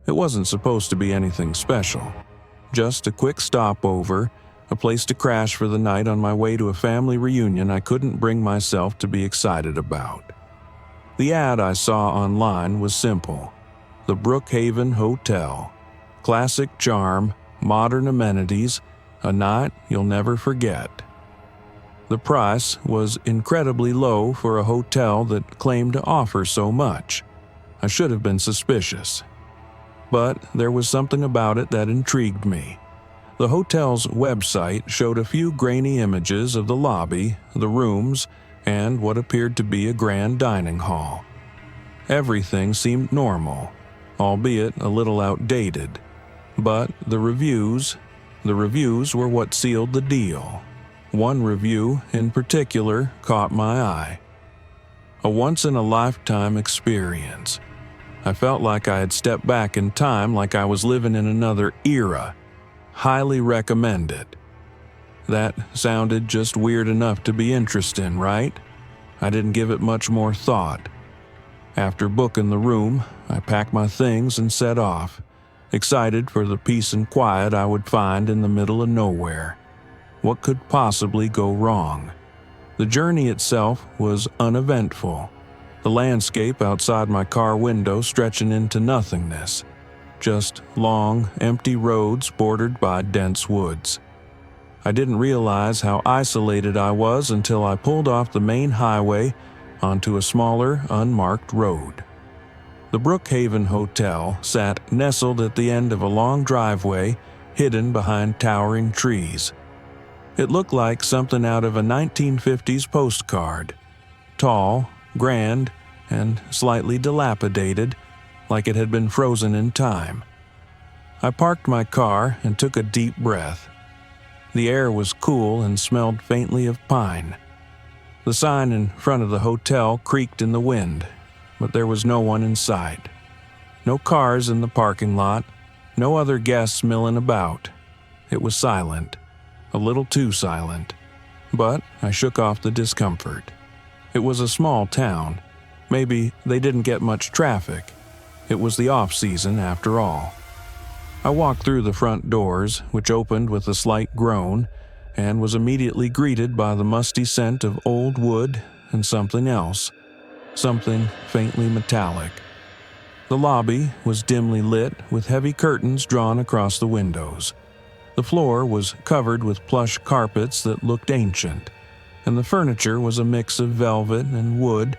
It wasn't supposed to be anything special. Just a quick stopover, a place to crash for the night on my way to a family reunion I couldn't bring myself to be excited about. The ad I saw online was simple: the Brookhaven Hotel. Classic charm, modern amenities, a night you'll never forget. The price was incredibly low for a hotel that claimed to offer so much. I should have been suspicious. But there was something about it that intrigued me. The hotel's website showed a few grainy images of the lobby, the rooms, and what appeared to be a grand dining hall. Everything seemed normal, albeit a little outdated. But the reviews were what sealed the deal. One review in particular caught my eye. A once-in-a-lifetime experience. I felt like I had stepped back in time, like I was living in another era. Highly recommended. That sounded just weird enough to be interesting, right? I didn't give it much more thought. After booking the room, I packed my things and set off, excited for the peace and quiet I would find in the middle of nowhere. What could possibly go wrong? The journey itself was uneventful. The landscape outside my car window stretching into nothingness. Just long, empty roads bordered by dense woods. I didn't realize how isolated I was until I pulled off the main highway onto a smaller, unmarked road. The Brookhaven Hotel sat nestled at the end of a long driveway, hidden behind towering trees. It looked like something out of a 1950s postcard. Tall, grand, and slightly dilapidated, like it had been frozen in time. I parked my car and took a deep breath. The air was cool and smelled faintly of pine. The sign in front of the hotel creaked in the wind, but there was no one in sight. No cars in the parking lot, no other guests milling about. It was silent, a little too silent, but I shook off the discomfort. It was a small town. Maybe they didn't get much traffic. It was the off-season after all. I walked through the front doors, which opened with a slight groan, and was immediately greeted by the musty scent of old wood and something else, something faintly metallic. The lobby was dimly lit with heavy curtains drawn across the windows. The floor was covered with plush carpets that looked ancient, and the furniture was a mix of velvet and wood,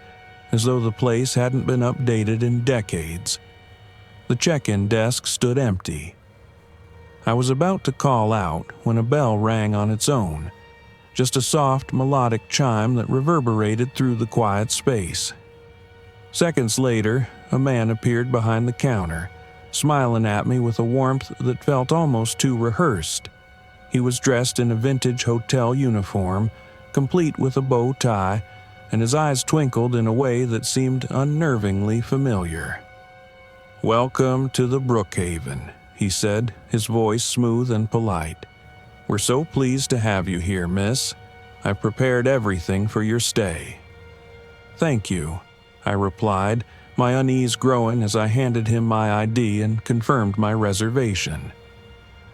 as though the place hadn't been updated in decades. The check-in desk stood empty. I was about to call out when a bell rang on its own, just a soft, melodic chime that reverberated through the quiet space. Seconds later, a man appeared behind the counter, smiling at me with a warmth that felt almost too rehearsed. He was dressed in a vintage hotel uniform, complete with a bow tie, and his eyes twinkled in a way that seemed unnervingly familiar. "Welcome to the Brookhaven," he said, his voice smooth and polite. "We're so pleased to have you here, miss. I've prepared everything for your stay." "Thank you," I replied, my unease growing as I handed him my ID and confirmed my reservation.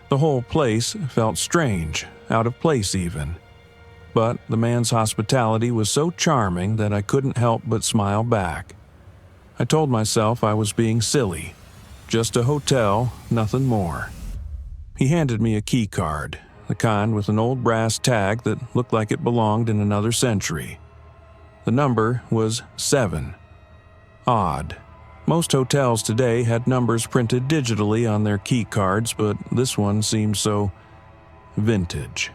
The whole place felt strange, out of place even. But the man's hospitality was so charming that I couldn't help but smile back. I told myself I was being silly. Just a hotel, nothing more. He handed me a key card, the kind with an old brass tag that looked like it belonged in another century. The number was 7. Odd. Most hotels today had numbers printed digitally on their key cards, but this one seemed so vintage.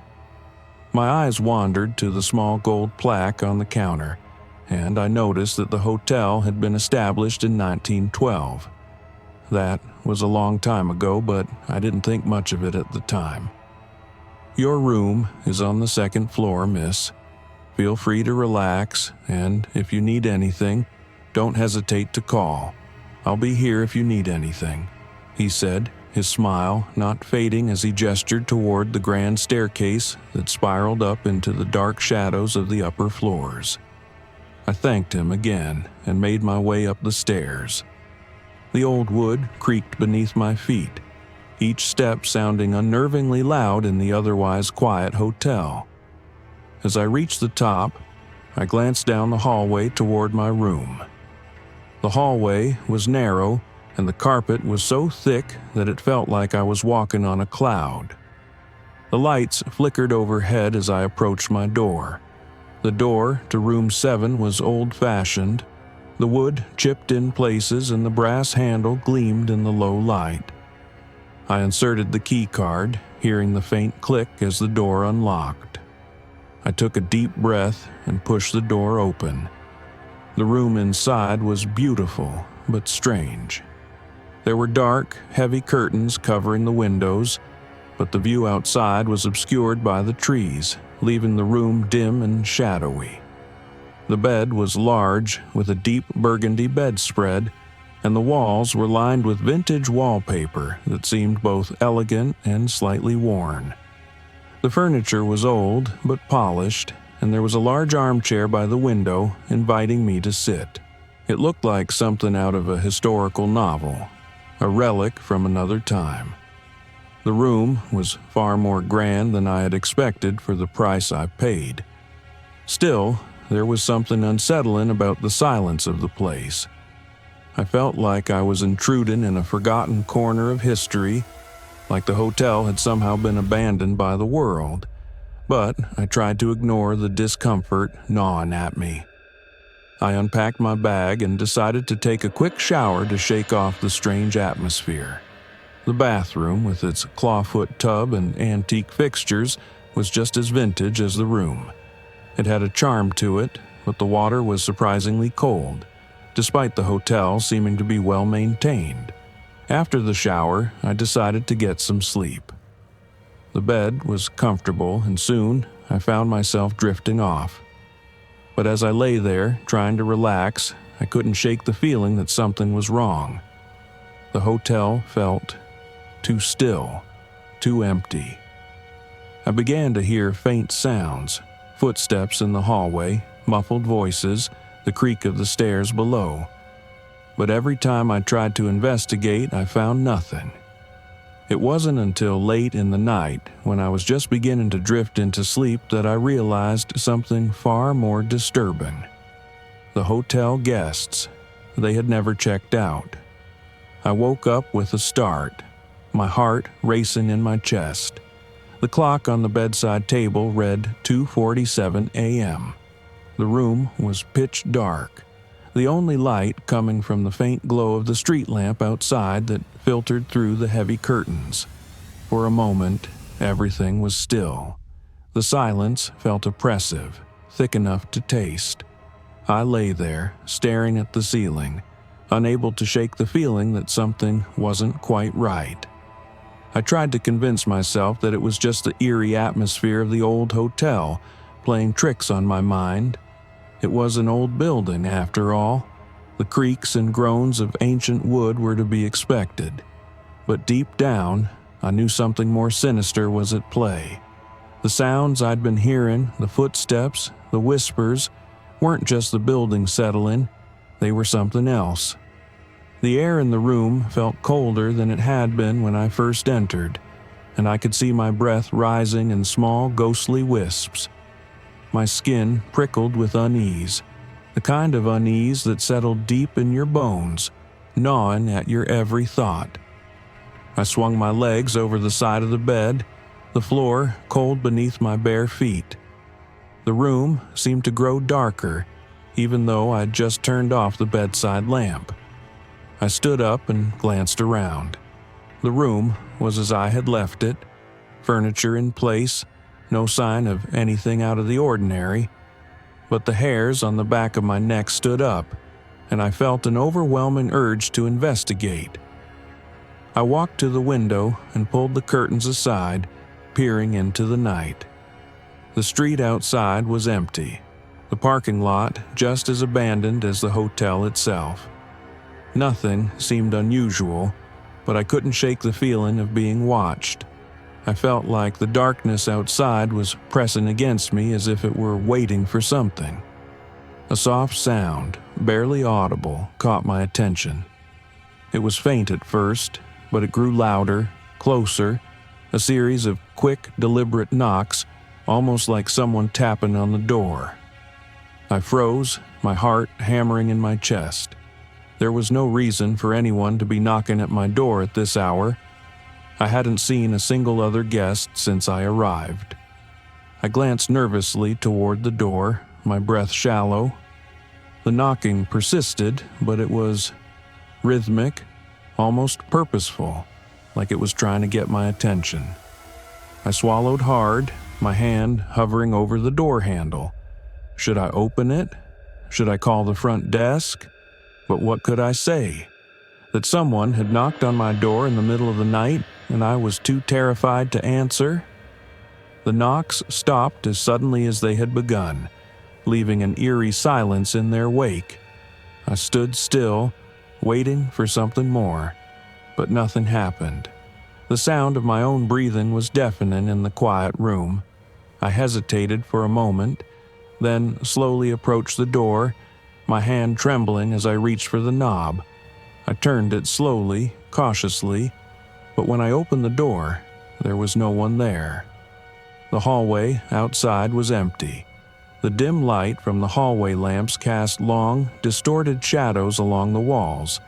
My eyes wandered to the small gold plaque on the counter, and I noticed that the hotel had been established in 1912. That was a long time ago, but I didn't think much of it at the time. "Your room is on the second floor, miss. Feel free to relax, and if you need anything, don't hesitate to call. I'll be here if you need anything," he said, his smile not fading as he gestured toward the grand staircase that spiraled up into the dark shadows of the upper floors. I thanked him again and made my way up the stairs. The old wood creaked beneath my feet, each step sounding unnervingly loud in the otherwise quiet hotel. As I reached the top, I glanced down the hallway toward my room. The hallway was narrow, and the carpet was so thick that it felt like I was walking on a cloud. The lights flickered overhead as I approached my door. The door to room 7 was old-fashioned. The wood chipped in places and the brass handle gleamed in the low light. I inserted the key card, hearing the faint click as the door unlocked. I took a deep breath and pushed the door open. The room inside was beautiful, but strange. There were dark, heavy curtains covering the windows, but the view outside was obscured by the trees, leaving the room dim and shadowy. The bed was large, with a deep burgundy bedspread, and the walls were lined with vintage wallpaper that seemed both elegant and slightly worn. The furniture was old but polished, and there was a large armchair by the window inviting me to sit. It looked like something out of a historical novel, a relic from another time. The room was far more grand than I had expected for the price I paid. Still, there was something unsettling about the silence of the place. I felt like I was intruding in a forgotten corner of history, like the hotel had somehow been abandoned by the world. But I tried to ignore the discomfort gnawing at me. I unpacked my bag and decided to take a quick shower to shake off the strange atmosphere. The bathroom, with its clawfoot tub and antique fixtures, was just as vintage as the room. It had a charm to it, but the water was surprisingly cold, despite the hotel seeming to be well maintained. After the shower, I decided to get some sleep. The bed was comfortable, and soon I found myself drifting off. But as I lay there, trying to relax, I couldn't shake the feeling that something was wrong. The hotel felt too still, too empty. I began to hear faint sounds, footsteps in the hallway, muffled voices, the creak of the stairs below. But every time I tried to investigate, I found nothing. It wasn't until late in the night, when I was just beginning to drift into sleep, that I realized something far more disturbing. The hotel guests. They had never checked out. I woke up with a start, my heart racing in my chest. The clock on the bedside table read 2:47 a.m. The room was pitch dark, the only light coming from the faint glow of the street lamp outside that filtered through the heavy curtains. For a moment, everything was still. The silence felt oppressive, thick enough to taste. I lay there, staring at the ceiling, unable to shake the feeling that something wasn't quite right. I tried to convince myself that it was just the eerie atmosphere of the old hotel playing tricks on my mind. It was an old building, after all. The creaks and groans of ancient wood were to be expected. But deep down, I knew something more sinister was at play. The sounds I'd been hearing, the footsteps, the whispers, weren't just the building settling, they were something else. The air in the room felt colder than it had been when I first entered, and I could see my breath rising in small, ghostly wisps. My skin prickled with unease, the kind of unease that settled deep in your bones, gnawing at your every thought. I swung my legs over the side of the bed, the floor cold beneath my bare feet. The room seemed to grow darker, even though I'd just turned off the bedside lamp. I stood up and glanced around. The room was as I had left it, furniture in place, no sign of anything out of the ordinary, but the hairs on the back of my neck stood up, and I felt an overwhelming urge to investigate. I walked to the window and pulled the curtains aside, peering into the night. The street outside was empty, the parking lot just as abandoned as the hotel itself. Nothing seemed unusual, but I couldn't shake the feeling of being watched. I felt like the darkness outside was pressing against me as if it were waiting for something. A soft sound, barely audible, caught my attention. It was faint at first, but it grew louder, closer, a series of quick, deliberate knocks, almost like someone tapping on the door. I froze, my heart hammering in my chest. There was no reason for anyone to be knocking at my door at this hour. I hadn't seen a single other guest since I arrived. I glanced nervously toward the door, my breath shallow. The knocking persisted, but it was rhythmic, almost purposeful, like it was trying to get my attention. I swallowed hard, my hand hovering over the door handle. Should I open it? Should I call the front desk? But what could I say? That someone had knocked on my door in the middle of the night and I was too terrified to answer? The knocks stopped as suddenly as they had begun, leaving an eerie silence in their wake. I stood still, waiting for something more, but nothing happened. The sound of my own breathing was deafening in the quiet room. I hesitated for a moment, then slowly approached the door, my hand trembling as I reached for the knob. I turned it slowly, cautiously, but when I opened the door, there was no one there. The hallway outside was empty. The dim light from the hallway lamps cast long, distorted shadows along the walls,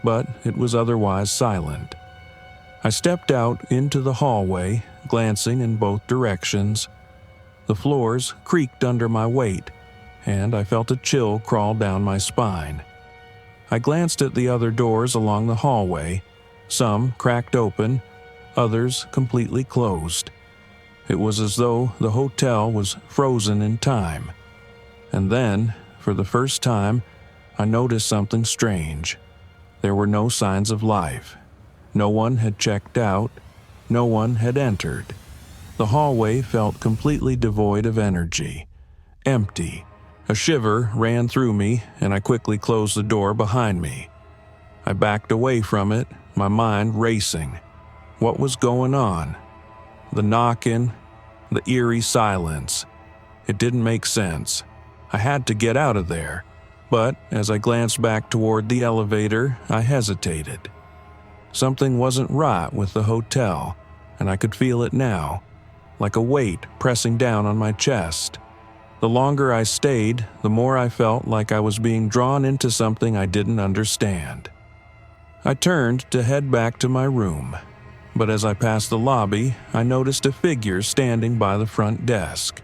but it was otherwise silent. I stepped out into the hallway, glancing in both directions. The floors creaked under my weight, and I felt a chill crawl down my spine. I glanced at the other doors along the hallway, some cracked open, others completely closed. It was as though the hotel was frozen in time. And then, for the first time, I noticed something strange. There were no signs of life. No one had checked out. No one had entered. The hallway felt completely devoid of energy. Empty. A shiver ran through me, and I quickly closed the door behind me. I backed away from it, my mind racing. What was going on? The knocking, the eerie silence. It didn't make sense. I had to get out of there, but as I glanced back toward the elevator, I hesitated. Something wasn't right with the hotel, and I could feel it now, like a weight pressing down on my chest. The longer I stayed, the more I felt like I was being drawn into something I didn't understand. I turned to head back to my room, but as I passed the lobby, I noticed a figure standing by the front desk.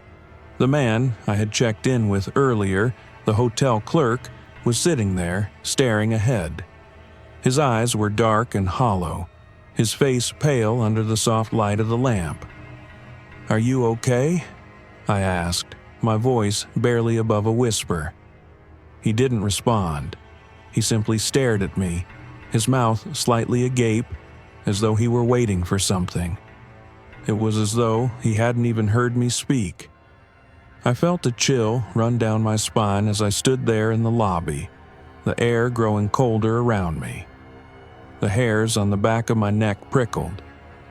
The man I had checked in with earlier, the hotel clerk, was sitting there, staring ahead. His eyes were dark and hollow, his face pale under the soft light of the lamp. "Are you okay?" I asked, my voice barely above a whisper. He didn't respond. He simply stared at me, his mouth slightly agape, as though he were waiting for something. It was as though he hadn't even heard me speak. I felt a chill run down my spine as I stood there in the lobby, the air growing colder around me. The hairs on the back of my neck prickled,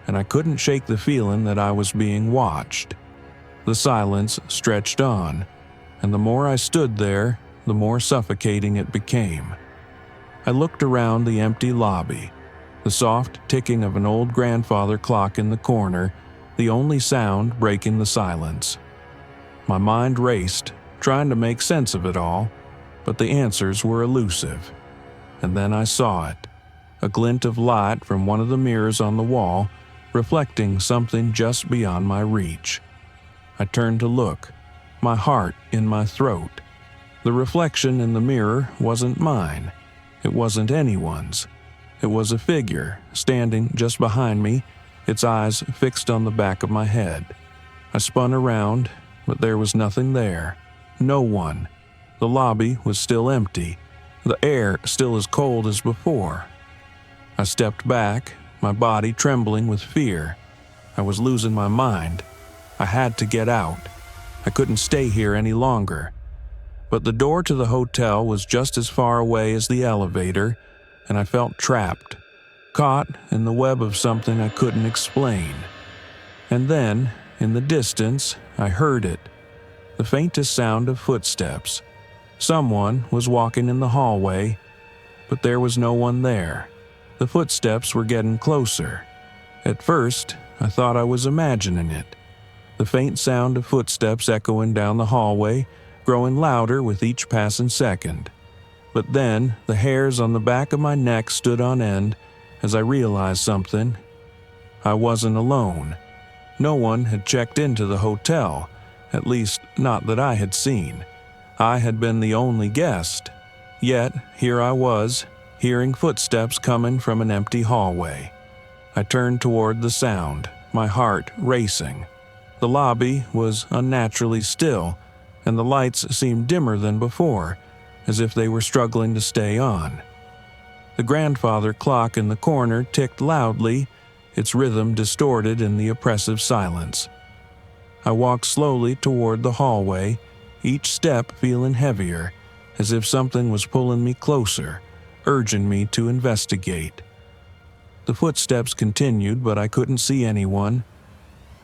and I couldn't shake the feeling that I was being watched. The silence stretched on, and the more I stood there, the more suffocating it became. I looked around the empty lobby, the soft ticking of an old grandfather clock in the corner, the only sound breaking the silence. My mind raced, trying to make sense of it all, but the answers were elusive. And then I saw it, a glint of light from one of the mirrors on the wall, reflecting something just beyond my reach. I turned to look, my heart in my throat. The reflection in the mirror wasn't mine. It wasn't anyone's. It was a figure standing just behind me, its eyes fixed on the back of my head. I spun around, but there was nothing there. No one. The lobby was still empty, the air still as cold as before. I stepped back, my body trembling with fear. I was losing my mind. I had to get out. I couldn't stay here any longer. But the door to the hotel was just as far away as the elevator, and I felt trapped, caught in the web of something I couldn't explain. And then, in the distance, I heard it, the faintest sound of footsteps. Someone was walking in the hallway, but there was no one there. The footsteps were getting closer. At first, I thought I was imagining it. The faint sound of footsteps echoing down the hallway, growing louder with each passing second. But then, the hairs on the back of my neck stood on end as I realized something. I wasn't alone. No one had checked into the hotel, at least not that I had seen. I had been the only guest. Yet, here I was, hearing footsteps coming from an empty hallway. I turned toward the sound, my heart racing. The lobby was unnaturally still, and the lights seemed dimmer than before, as if they were struggling to stay on. The grandfather clock in the corner ticked loudly, its rhythm distorted in the oppressive silence. I walked slowly toward the hallway, each step feeling heavier, as if something was pulling me closer, urging me to investigate. The footsteps continued, but I couldn't see anyone.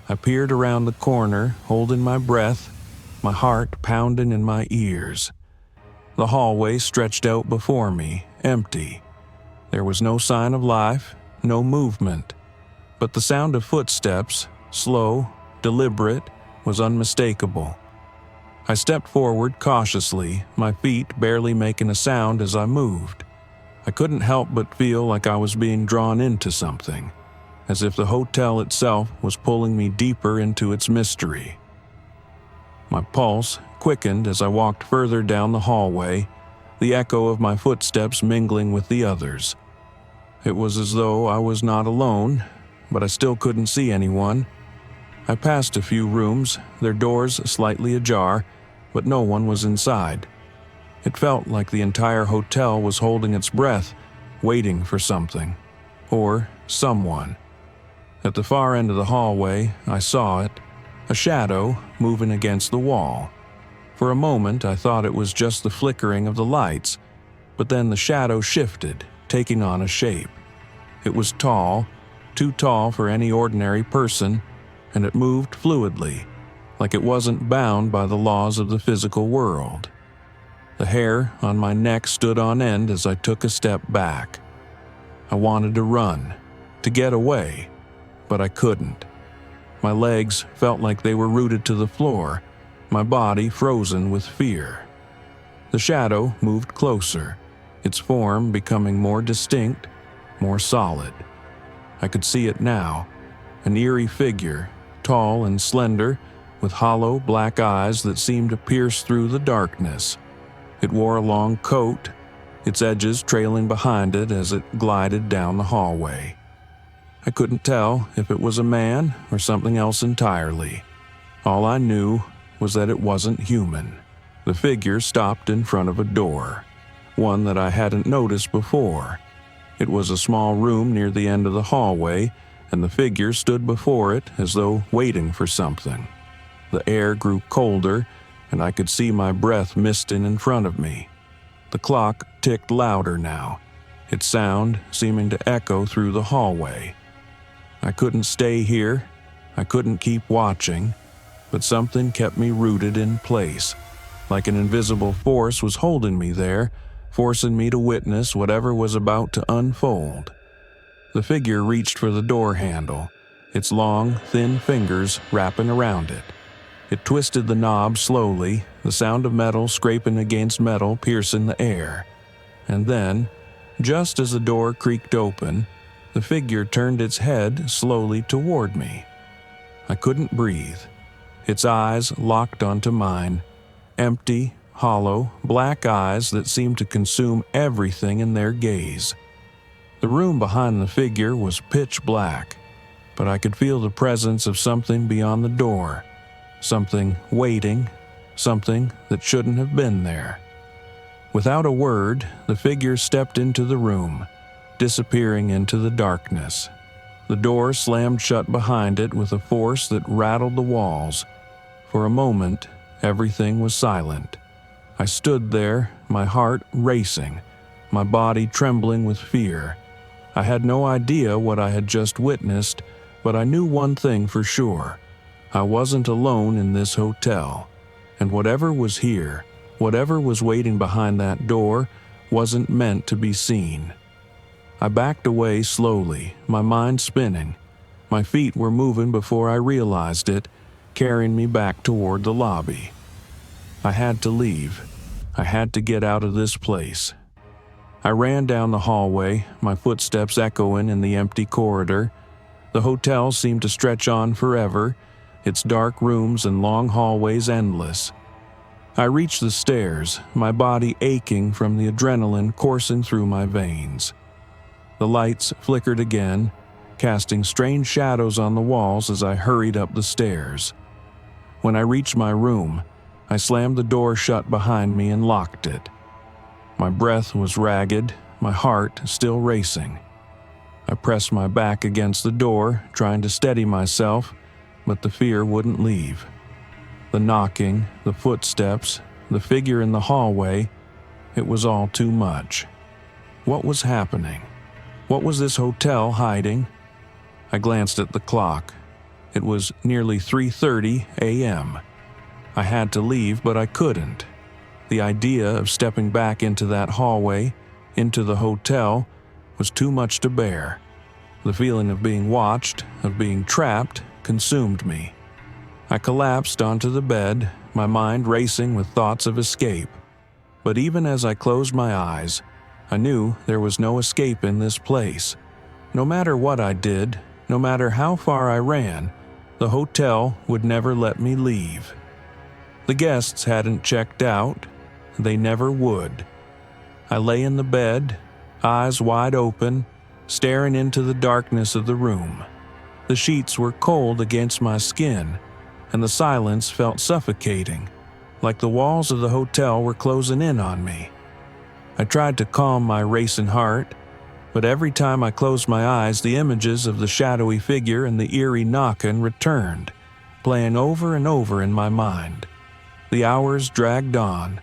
I peered around the corner, holding my breath, my heart pounding in my ears. The hallway stretched out before me, empty. There was no sign of life, no movement, but the sound of footsteps, slow, deliberate, was unmistakable. I stepped forward cautiously, my feet barely making a sound as I moved. I couldn't help but feel like I was being drawn into something, as if the hotel itself was pulling me deeper into its mystery. My pulse quickened as I walked further down the hallway, the echo of my footsteps mingling with the others. It was as though I was not alone, but I still couldn't see anyone. I passed a few rooms, their doors slightly ajar, but no one was inside. It felt like the entire hotel was holding its breath, waiting for something, or someone. At the far end of the hallway, I saw it, a shadow moving against the wall. For a moment, I thought it was just the flickering of the lights, but then the shadow shifted, taking on a shape. It was tall, too tall for any ordinary person, and it moved fluidly, like it wasn't bound by the laws of the physical world. The hair on my neck stood on end as I took a step back. I wanted to run, to get away, but I couldn't. My legs felt like they were rooted to the floor, my body frozen with fear. The shadow moved closer, its form becoming more distinct, more solid. I could see it now, an eerie figure, tall and slender, with hollow black eyes that seemed to pierce through the darkness. It wore a long coat, its edges trailing behind it as it glided down the hallway. I couldn't tell if it was a man or something else entirely. All I knew was that it wasn't human. The figure stopped in front of a door, one that I hadn't noticed before. It was a small room near the end of the hallway, and the figure stood before it as though waiting for something. The air grew colder, and I could see my breath misting in front of me. The clock ticked louder now, its sound seeming to echo through the hallway. I couldn't stay here, I couldn't keep watching, but something kept me rooted in place, like an invisible force was holding me there, forcing me to witness whatever was about to unfold. The figure reached for the door handle, its long, thin fingers wrapping around it. It twisted the knob slowly, the sound of metal scraping against metal piercing the air. And then, just as the door creaked open, the figure turned its head slowly toward me. I couldn't breathe. Its eyes locked onto mine, empty, hollow, black eyes that seemed to consume everything in their gaze. The room behind the figure was pitch black, but I could feel the presence of something beyond the door. Something waiting, something that shouldn't have been there. Without a word, the figure stepped into the room, disappearing into the darkness. The door slammed shut behind it with a force that rattled the walls. For a moment, everything was silent. I stood there, my heart racing, my body trembling with fear. I had no idea what I had just witnessed, but I knew one thing for sure. I wasn't alone in this hotel, and whatever was here, whatever was waiting behind that door, wasn't meant to be seen. I backed away slowly, my mind spinning. My feet were moving before I realized it, carrying me back toward the lobby. I had to leave. I had to get out of this place. I ran down the hallway, my footsteps echoing in the empty corridor. The hotel seemed to stretch on forever, its dark rooms and long hallways endless. I reached the stairs, my body aching from the adrenaline coursing through my veins. The lights flickered again, casting strange shadows on the walls as I hurried up the stairs. When I reached my room, I slammed the door shut behind me and locked it. My breath was ragged, my heart still racing. I pressed my back against the door, trying to steady myself, but the fear wouldn't leave. The knocking, the footsteps, the figure in the hallway, it was all too much. What was happening? What was this hotel hiding? I glanced at the clock. It was nearly 3:30 a.m. I had to leave, but I couldn't. The idea of stepping back into that hallway, into the hotel, was too much to bear. The feeling of being watched, of being trapped, consumed me. I collapsed onto the bed, my mind racing with thoughts of escape. But even as I closed my eyes, I knew there was no escape in this place. No matter what I did, no matter how far I ran, the hotel would never let me leave. The guests hadn't checked out. They never would. I lay in the bed, eyes wide open, staring into the darkness of the room. The sheets were cold against my skin, and the silence felt suffocating, like the walls of the hotel were closing in on me. I tried to calm my racing heart, but every time I closed my eyes, the images of the shadowy figure and the eerie knocking returned, playing over and over in my mind. The hours dragged on,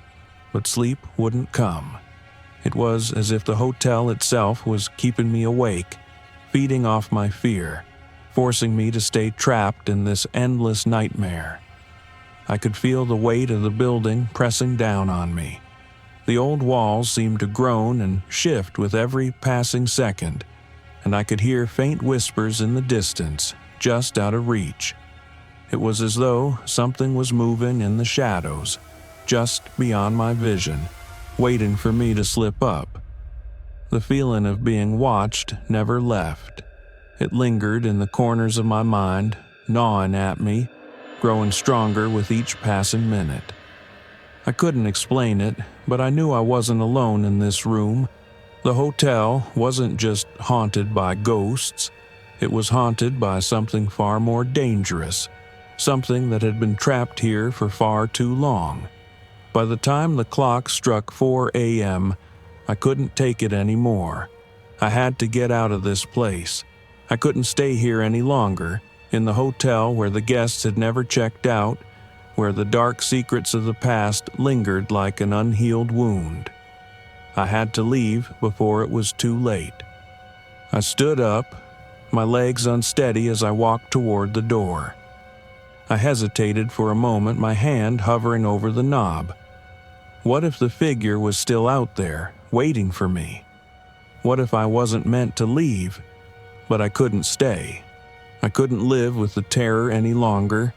but sleep wouldn't come. It was as if the hotel itself was keeping me awake, feeding off my fear, forcing me to stay trapped in this endless nightmare. I could feel the weight of the building pressing down on me. The old walls seemed to groan and shift with every passing second, and I could hear faint whispers in the distance, just out of reach. It was as though something was moving in the shadows, just beyond my vision, waiting for me to slip up. The feeling of being watched never left. It lingered in the corners of my mind, gnawing at me, growing stronger with each passing minute. I couldn't explain it, but I knew I wasn't alone in this room. The hotel wasn't just haunted by ghosts. It was haunted by something far more dangerous, something that had been trapped here for far too long. By the time the clock struck 4 a.m., I couldn't take it anymore. I had to get out of this place. I couldn't stay here any longer, in the hotel where the guests had never checked out, where the dark secrets of the past lingered like an unhealed wound. I had to leave before it was too late. I stood up, my legs unsteady as I walked toward the door. I hesitated for a moment, my hand hovering over the knob. What if the figure was still out there, waiting for me? What if I wasn't meant to leave, but I couldn't stay? I couldn't live with the terror any longer.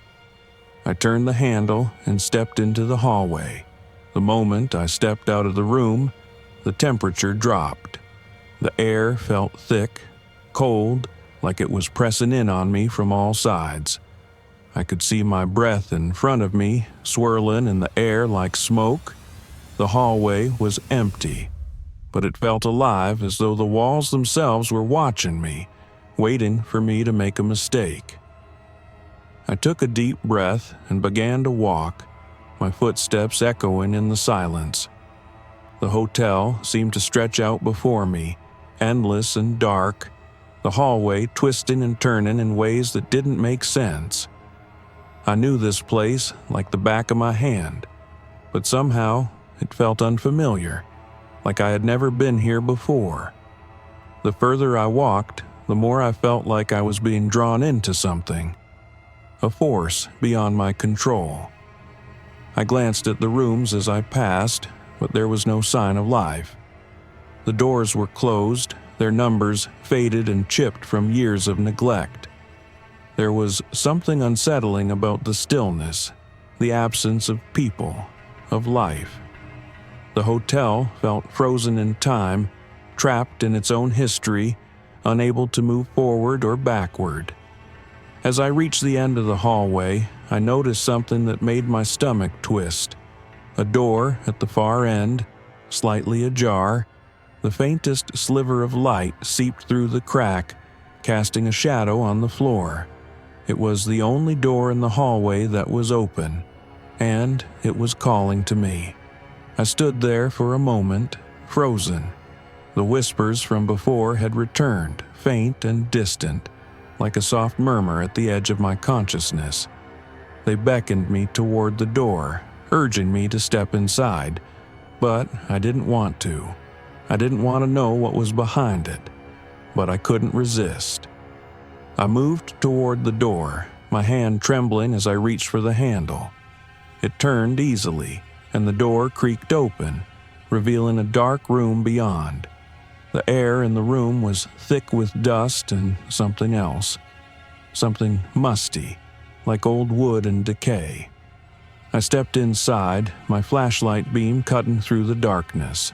I turned the handle and stepped into the hallway. The moment I stepped out of the room, the temperature dropped. The air felt thick, cold, like it was pressing in on me from all sides. I could see my breath in front of me, swirling in the air like smoke. The hallway was empty, but it felt alive, as though the walls themselves were watching me, waiting for me to make a mistake. I took a deep breath and began to walk, my footsteps echoing in the silence. The hotel seemed to stretch out before me, endless and dark, the hallway twisting and turning in ways that didn't make sense. I knew this place like the back of my hand, but somehow it felt unfamiliar, like I had never been here before. The further I walked, the more I felt like I was being drawn into something, a force beyond my control. I glanced at the rooms as I passed, but there was no sign of life. The doors were closed, their numbers faded and chipped from years of neglect. There was something unsettling about the stillness, the absence of people, of life. The hotel felt frozen in time, trapped in its own history, unable to move forward or backward. As I reached the end of the hallway, I noticed something that made my stomach twist. A door at the far end, slightly ajar, the faintest sliver of light seeped through the crack, casting a shadow on the floor. It was the only door in the hallway that was open, and it was calling to me. I stood there for a moment, frozen. The whispers from before had returned, faint and distant, like a soft murmur at the edge of my consciousness. They beckoned me toward the door, urging me to step inside, but I didn't want to. I didn't want to know what was behind it, but I couldn't resist. I moved toward the door, my hand trembling as I reached for the handle. It turned easily, and the door creaked open, revealing a dark room beyond. The air in the room was thick with dust and something else. Something musty, like old wood and decay. I stepped inside, my flashlight beam cutting through the darkness.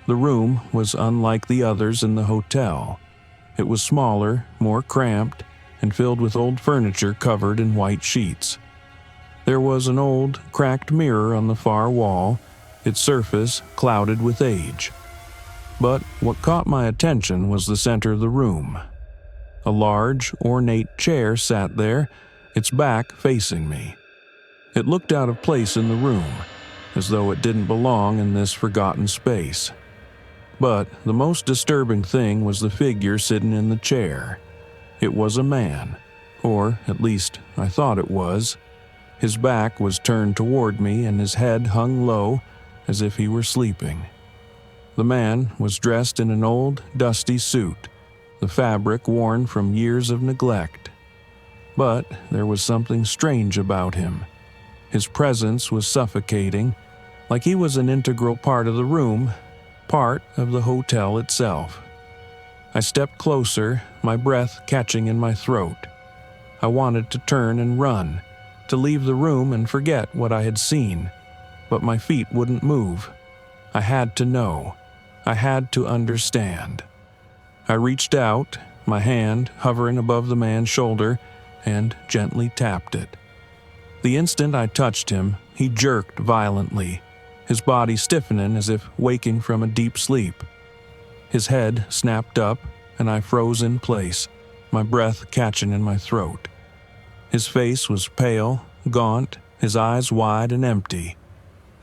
The room was unlike the others in the hotel. It was smaller, more cramped, and filled with old furniture covered in white sheets. There was an old, cracked mirror on the far wall, its surface clouded with age. But what caught my attention was the center of the room. A large, ornate chair sat there, its back facing me. It looked out of place in the room, as though it didn't belong in this forgotten space. But the most disturbing thing was the figure sitting in the chair. It was a man, or at least I thought it was. His back was turned toward me and his head hung low, as if he were sleeping. The man was dressed in an old, dusty suit, the fabric worn from years of neglect. But there was something strange about him. His presence was suffocating, like he was an integral part of the room, part of the hotel itself. I stepped closer, my breath catching in my throat. I wanted to turn and run, to leave the room and forget what I had seen, but my feet wouldn't move. I had to know. I had to understand. I reached out, my hand hovering above the man's shoulder, and gently tapped it. The instant I touched him, he jerked violently, his body stiffening as if waking from a deep sleep. His head snapped up, and I froze in place, my breath catching in my throat. His face was pale, gaunt, his eyes wide and empty.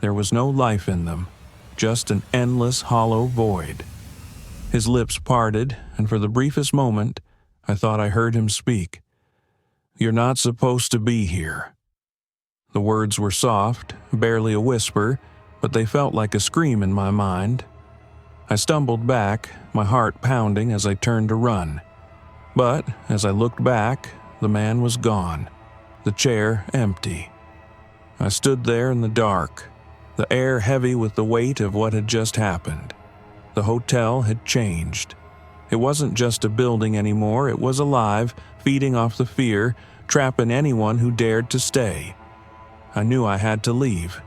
There was no life in them, just an endless hollow void. His lips parted, and for the briefest moment, I thought I heard him speak. "You're not supposed to be here." The words were soft, barely a whisper, but they felt like a scream in my mind. I stumbled back, my heart pounding as I turned to run. But as I looked back, the man was gone, the chair empty. I stood there in the dark, the air heavy with the weight of what had just happened. The hotel had changed. It wasn't just a building anymore, it was alive, feeding off the fear, trapping anyone who dared to stay. I knew I had to leave,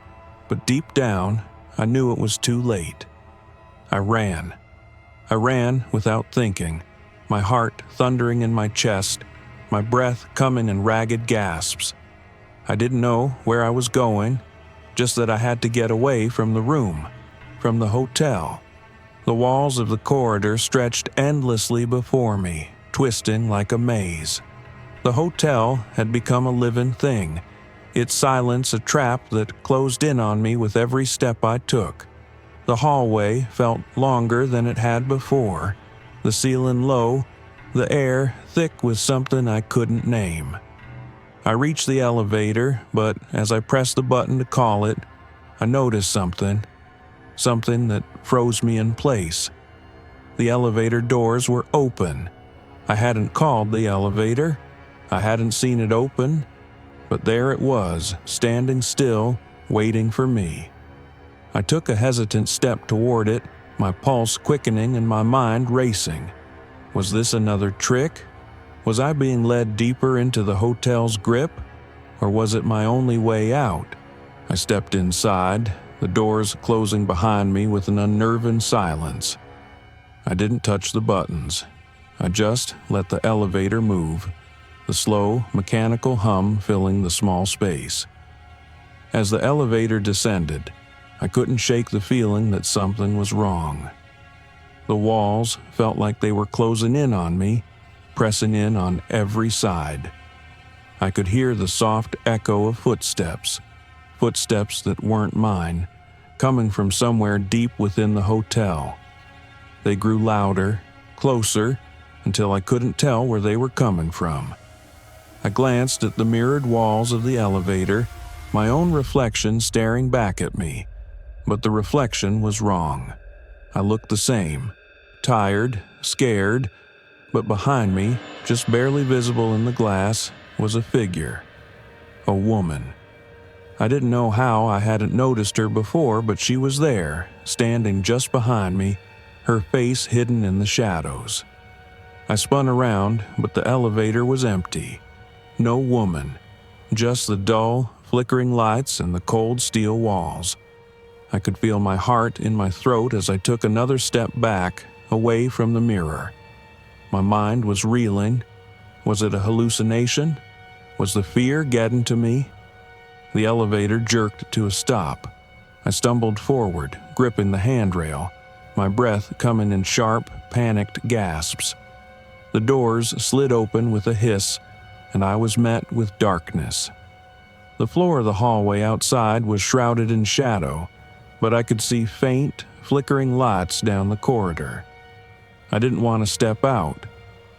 but deep down, I knew it was too late. I ran. I ran without thinking, my heart thundering in my chest, my breath coming in ragged gasps. I didn't know where I was going, just that I had to get away from the room, from the hotel. The walls of the corridor stretched endlessly before me, twisting like a maze. The hotel had become a living thing, its silence a trap that closed in on me with every step I took. The hallway felt longer than it had before, the ceiling low, the air thick with something I couldn't name. I reached the elevator, but as I pressed the button to call it, I noticed something that froze me in place. The elevator doors were open. I hadn't called the elevator. I hadn't seen it open, but there it was, standing still, waiting for me. I took a hesitant step toward it, my pulse quickening and my mind racing. Was this another trick? Was I being led deeper into the hotel's grip? Or was it my only way out? I stepped inside, the doors closing behind me with an unnerving silence. I didn't touch the buttons. I just let the elevator move, the slow, mechanical hum filling the small space. As the elevator descended, I couldn't shake the feeling that something was wrong. The walls felt like they were closing in on me, pressing in on every side. I could hear the soft echo of footsteps that weren't mine, coming from somewhere deep within the hotel. They grew louder, closer, until I couldn't tell where they were coming from. I glanced at the mirrored walls of the elevator, my own reflection staring back at me, but the reflection was wrong. I looked the same, tired, scared, but behind me, just barely visible in the glass, was a figure. A woman. I didn't know how I hadn't noticed her before, but she was there, standing just behind me, her face hidden in the shadows. I spun around, but the elevator was empty. No woman, just the dull, flickering lights and the cold steel walls. I could feel my heart in my throat as I took another step back, away from the mirror. My mind was reeling. Was it a hallucination? Was the fear getting to me? The elevator jerked to a stop. I stumbled forward, gripping the handrail, my breath coming in sharp, panicked gasps. The doors slid open with a hiss, and I was met with darkness. The floor of the hallway outside was shrouded in shadow, but I could see faint, flickering lights down the corridor. I didn't want to step out.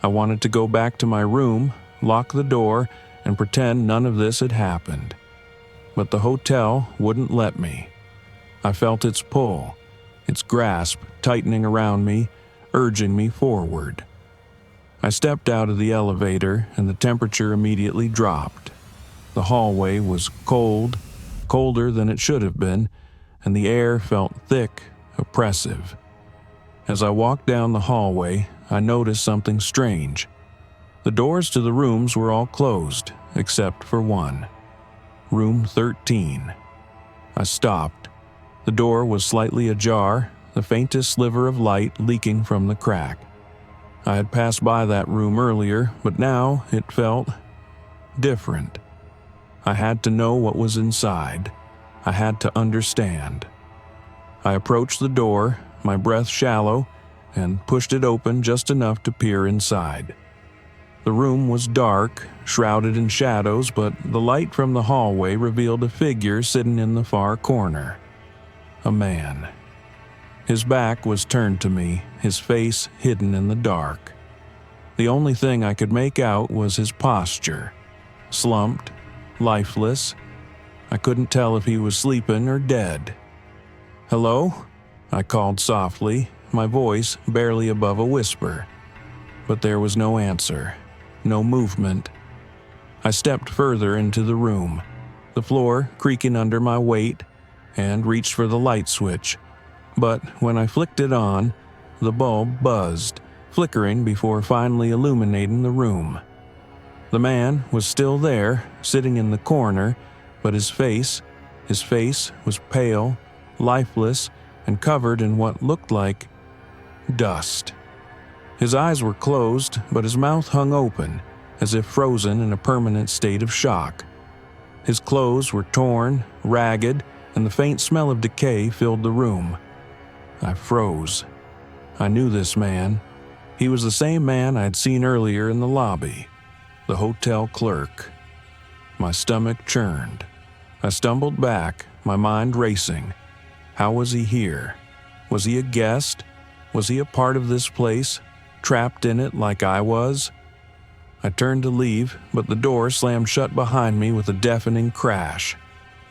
I wanted to go back to my room, lock the door, and pretend none of this had happened. But the hotel wouldn't let me. I felt its pull, its grasp tightening around me, urging me forward. I stepped out of the elevator, and the temperature immediately dropped. The hallway was cold, colder than it should have been, and the air felt thick, oppressive. As I walked down the hallway, I noticed something strange. The doors to the rooms were all closed, except for one. Room 13. I stopped. The door was slightly ajar, the faintest sliver of light leaking from the crack. I had passed by that room earlier, but now it felt different. I had to know what was inside. I had to understand. I approached the door, my breath shallow, and pushed it open just enough to peer inside. The room was dark, shrouded in shadows, but the light from the hallway revealed a figure sitting in the far corner. A man. His back was turned to me, his face hidden in the dark. The only thing I could make out was his posture. Slumped, lifeless. I couldn't tell if he was sleeping or dead. "Hello?" I called softly, my voice barely above a whisper. But there was no answer, no movement. I stepped further into the room, the floor creaking under my weight, and reached for the light switch. But when I flicked it on, the bulb buzzed, flickering before finally illuminating the room. The man was still there, sitting in the corner, but his face was pale, lifeless, and covered in what looked like dust. His eyes were closed, but his mouth hung open, as if frozen in a permanent state of shock. His clothes were torn, ragged, and the faint smell of decay filled the room. I froze. I knew this man. He was the same man I had seen earlier in the lobby, the hotel clerk. My stomach churned. I stumbled back, my mind racing. How was he here? Was he a guest? Was he a part of this place, trapped in it like I was? I turned to leave, but the door slammed shut behind me with a deafening crash.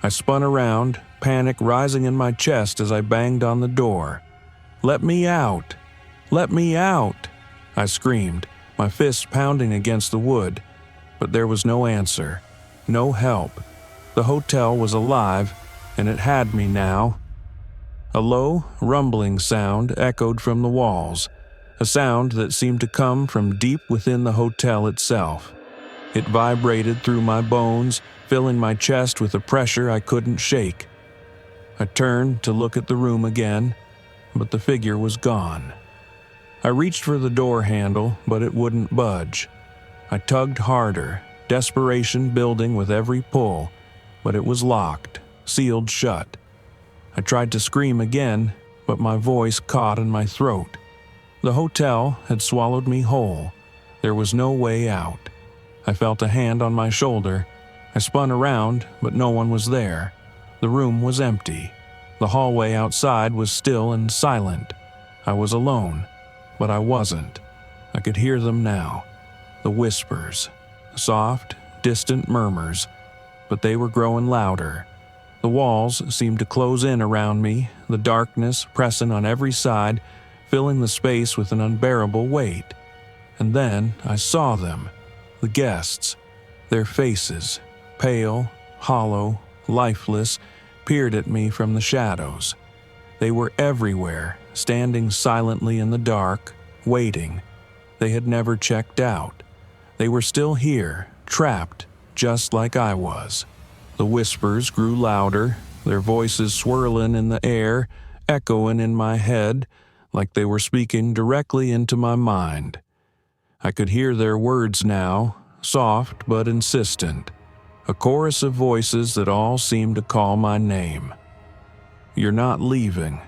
I spun around, panic rising in my chest as I banged on the door. "Let me out! Let me out!" I screamed, my fists pounding against the wood. But there was no answer, no help. The hotel was alive, and it had me now. A low, rumbling sound echoed from the walls, a sound that seemed to come from deep within the hotel itself. It vibrated through my bones, filling my chest with a pressure I couldn't shake. I turned to look at the room again, but the figure was gone. I reached for the door handle, but it wouldn't budge. I tugged harder, desperation building with every pull, but it was locked, sealed shut. I tried to scream again, but my voice caught in my throat. The hotel had swallowed me whole. There was no way out. I felt a hand on my shoulder. I spun around, but no one was there. The room was empty. The hallway outside was still and silent. I was alone, but I wasn't. I could hear them now. The whispers. Soft, distant murmurs, but they were growing louder. The walls seemed to close in around me, the darkness pressing on every side, filling the space with an unbearable weight. And then I saw them, the guests. Their faces, pale, hollow, lifeless, peered at me from the shadows. They were everywhere, standing silently in the dark, waiting. They had never checked out. They were still here, trapped, just like I was. The whispers grew louder, their voices swirling in the air, echoing in my head, like they were speaking directly into my mind. I could hear their words now, soft but insistent, a chorus of voices that all seemed to call my name. "You're not leaving."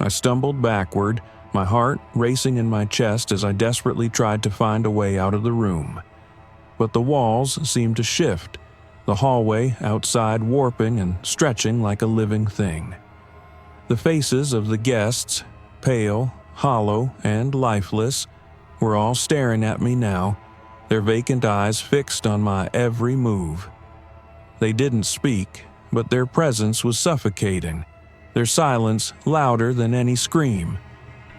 I stumbled backward, my heart racing in my chest as I desperately tried to find a way out of the room. But the walls seemed to shift, the hallway outside warping and stretching like a living thing. The faces of the guests, pale, hollow, and lifeless, were all staring at me now, their vacant eyes fixed on my every move. They didn't speak, but their presence was suffocating, their silence louder than any scream.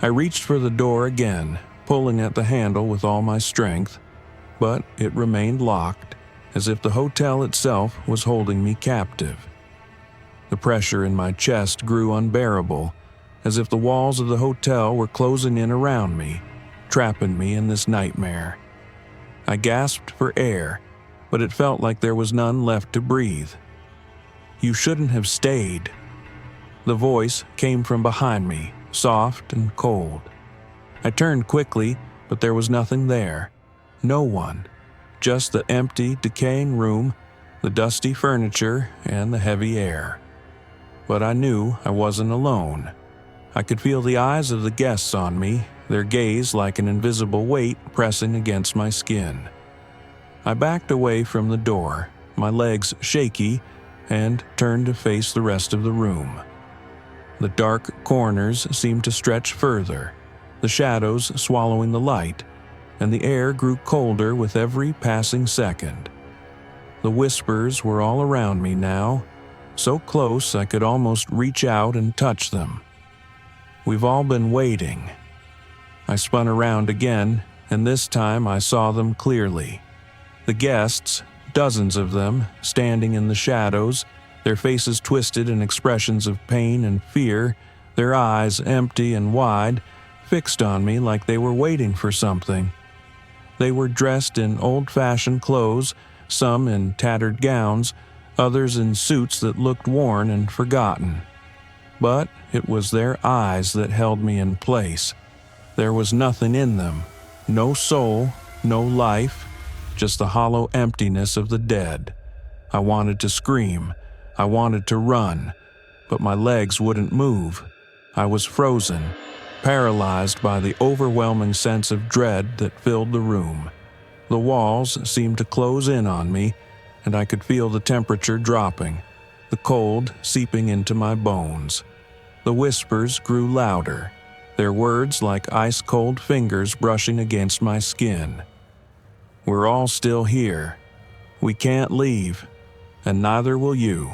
I reached for the door again, pulling at the handle with all my strength, but it remained locked, as if the hotel itself was holding me captive. The pressure in my chest grew unbearable, as if the walls of the hotel were closing in around me, trapping me in this nightmare. I gasped for air, but it felt like there was none left to breathe. "You shouldn't have stayed." The voice came from behind me, soft and cold. I turned quickly, but there was nothing there. No one. Just the empty, decaying room, the dusty furniture, and the heavy air. But I knew I wasn't alone. I could feel the eyes of the guests on me, their gaze like an invisible weight pressing against my skin. I backed away from the door, my legs shaky, and turned to face the rest of the room. The dark corners seemed to stretch further, the shadows swallowing the light, and the air grew colder with every passing second. The whispers were all around me now, so close I could almost reach out and touch them. "We've all been waiting." I spun around again, and this time I saw them clearly. The guests, dozens of them, standing in the shadows, their faces twisted in expressions of pain and fear, their eyes empty and wide, fixed on me like they were waiting for something. They were dressed in old-fashioned clothes, some in tattered gowns, others in suits that looked worn and forgotten. But it was their eyes that held me in place. There was nothing in them, no soul, no life, just the hollow emptiness of the dead. I wanted to scream, I wanted to run, but my legs wouldn't move. I was frozen, paralyzed by the overwhelming sense of dread that filled the room. The walls seemed to close in on me, and I could feel the temperature dropping, the cold seeping into my bones. The whispers grew louder, their words like ice-cold fingers brushing against my skin. "We're all still here. We can't leave, and neither will you."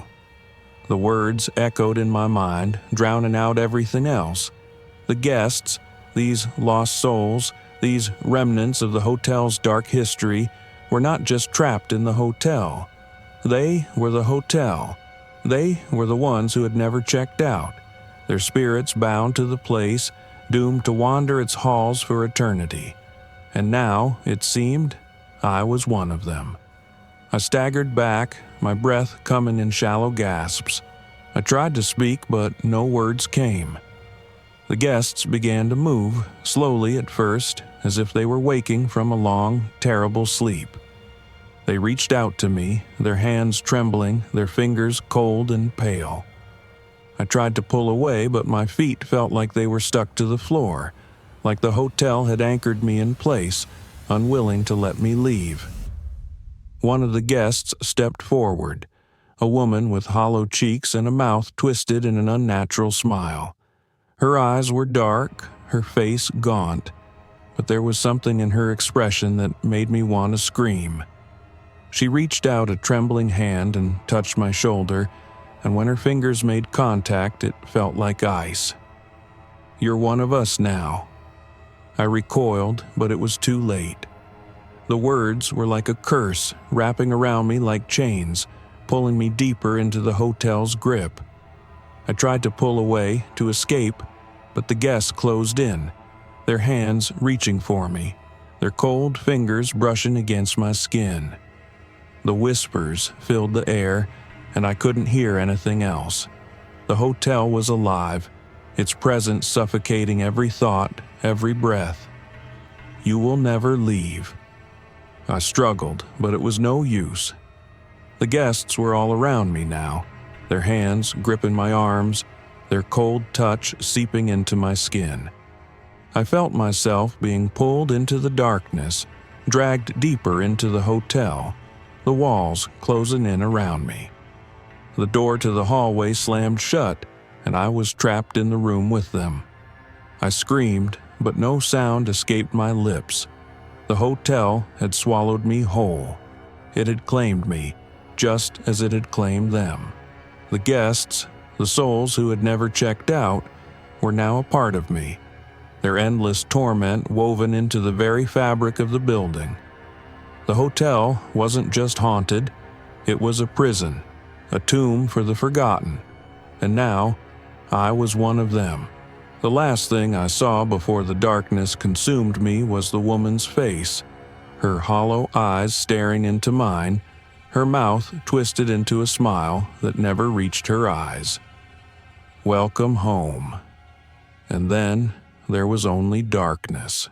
The words echoed in my mind, drowning out everything else. The guests, these lost souls, these remnants of the hotel's dark history, were not just trapped in the hotel. They were the hotel. They were the ones who had never checked out, their spirits bound to the place, doomed to wander its halls for eternity. And now, it seemed, I was one of them. I staggered back, my breath coming in shallow gasps. I tried to speak, but no words came. The guests began to move, slowly at first, as if they were waking from a long, terrible sleep. They reached out to me, their hands trembling, their fingers cold and pale. I tried to pull away, but my feet felt like they were stuck to the floor, like the hotel had anchored me in place, unwilling to let me leave. One of the guests stepped forward, a woman with hollow cheeks and a mouth twisted in an unnatural smile. Her eyes were dark, her face gaunt, but there was something in her expression that made me want to scream. She reached out a trembling hand and touched my shoulder, and when her fingers made contact, it felt like ice. "You're one of us now." I recoiled, but it was too late. The words were like a curse, wrapping around me like chains, pulling me deeper into the hotel's grip. I tried to pull away, to escape, but the guests closed in, their hands reaching for me, their cold fingers brushing against my skin. The whispers filled the air, and I couldn't hear anything else. The hotel was alive, its presence suffocating every thought, every breath. "You will never leave." I struggled, but it was no use. The guests were all around me now, their hands gripping my arms, their cold touch seeping into my skin. I felt myself being pulled into the darkness, dragged deeper into the hotel, the walls closing in around me. The door to the hallway slammed shut, and I was trapped in the room with them. I screamed, but no sound escaped my lips. The hotel had swallowed me whole. It had claimed me, just as it had claimed them. The guests, the souls who had never checked out, were now a part of me, their endless torment woven into the very fabric of the building. The hotel wasn't just haunted, it was a prison, a tomb for the forgotten. And now, I was one of them. The last thing I saw before the darkness consumed me was the woman's face, her hollow eyes staring into mine, her mouth twisted into a smile that never reached her eyes. Welcome home. And then there was only darkness.